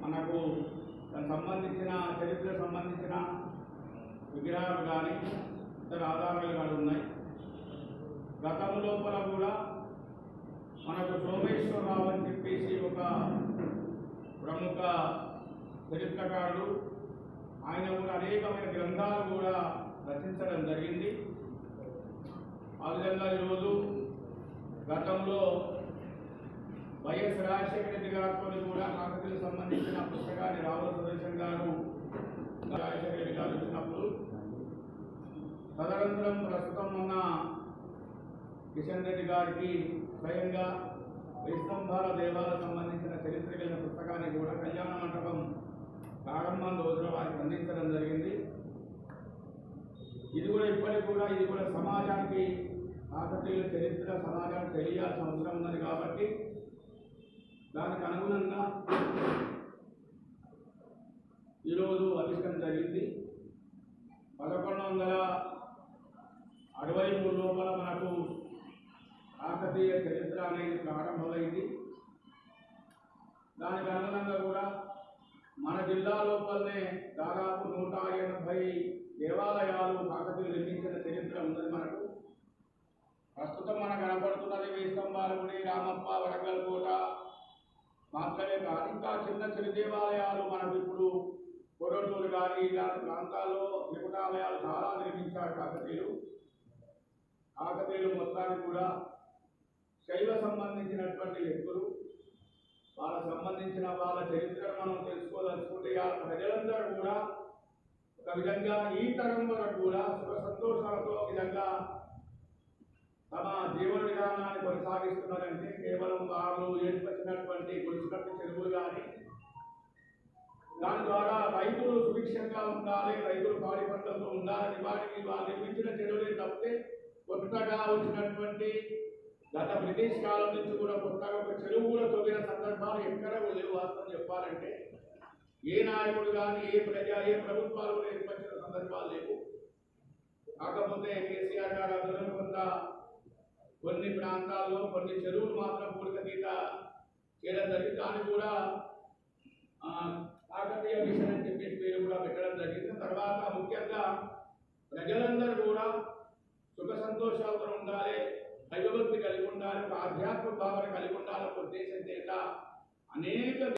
మనకు దానికి సంబంధించిన చరిత్ర సంబంధించిన విగ్రహాలు కానీ ఇతర ఆధారాలు కానీ ఉన్నాయి. గతం లోపల కూడా మనకు సోమేశ్వరరావు అని చెప్పేసి ఒక ప్రముఖ చరిత్రకారుడు, ఆయన కూడా అనేకమైన గ్రంథాలు కూడా రచించడం జరిగింది. ఆ విధంగా ఈరోజు గతంలో వైఎస్ రాజశేఖర రెడ్డి గారితో కూడా కాకతీయులకు సంబంధించిన పుస్తకాన్ని రావుల సుదర్శన్ గారు రాజశేఖర రెడ్డి గారు ఇచ్చినప్పుడు, తదనంతరం ప్రస్తుతం ఉన్న కిషన్ రెడ్డి గారికి స్వయంగా వైస్తంభాల దేవాలకు సంబంధించిన చరిత్ర కలిగిన పుస్తకాన్ని కూడా కళ్యాణ మండపం ప్రారంభం రోజున వారికి అందించడం జరిగింది. ఇది కూడా ఇప్పటికి కూడా ఇది కూడా సమాజానికి కాకతీయుల చరిత్ర సమాజానికి తెలియాల్సిన అవసరం ఉన్నది కాబట్టి దానికి అనుగుణంగా ఈరోజు ఆవిష్కరణ జరిగింది. 1163 లోపల మనకు కాకతీయ చరిత్ర అనేది ప్రారంభమైంది. దానికి అనుగుణంగా కూడా మన జిల్లా లోపలనే దాదాపు 180 దేవాలయాలు కాకతీయులు నిర్మించిన చరిత్ర ఉన్నది మనకు. ప్రస్తుతం మనకు కనపడుతున్నది వేస్తంభాల గుడి, రామప్ప, వరంగల్ కోట మాత్రమే కాదు, ఇంకా చిన్న చిన్న దేవాలయాలు మనకు ఇప్పుడు కొరటూరు కానీ ఇలాంటి ప్రాంతాల్లో త్రిపుటాలయాలు చాలా నిర్మించారు కాకతీయులు. కాకతీయులు మొత్తానికి కూడా శైవ సంబంధించినటువంటి వ్యక్తులు, వాళ్ళకు సంబంధించిన వాళ్ళ చరిత్రను మనం తెలుసుకోదలుచుకుంటే ప్రజలందరూ కూడా ఒక విధంగా ఈ తరం వరకు కూడా సుఖ సంతోషాలతో విధంగా తమ జీవన విధానాన్ని కొనసాగిస్తున్నారంటే కేవలం వాళ్ళు ఏర్పరిచినటువంటి గొలుసుకట్టు చెరువులు కానీ, దాని ద్వారా రైతులు సుభిక్షంగా ఉండాలి, రైతులు పాడి పంటలతో ఉండాలని వాటికి వాళ్ళు నిర్మించిన చెరువులే తప్పితే కొత్తగా వచ్చినటువంటి గత బ్రిటిష్ కాలం నుంచి కూడా కొత్తగా ఒక చెరువు కూడా తొగిన సందర్భాలు ఎక్కడ లేవు. వాస్తవం చెప్పాలంటే ఏ నాయకుడు కానీ ఏ ప్రభుత్వాలు కూడా ఏర్పరిచిన సందర్భాలు లేవు. కాకపోతే కేసీఆర్ గారు అందులో కొన్ని ప్రాంతాల్లో కొన్ని చెరువులు మాత్రం పూడికతీత చేయడం జరిగింది. దాన్ని కూడా కాకతీయ మిషన్ అని చెప్పి పేరు కూడా పెట్టడం జరిగింది. తర్వాత ముఖ్యంగా ప్రజలందరూ కూడా సుఖ సంతోషాలతో ఉండాలి, దైవభక్తి కలిగి ఉండాలి, ఒక ఆధ్యాత్మిక భావన కలిగి ఉండాలని ఉద్దేశం చేత అనేక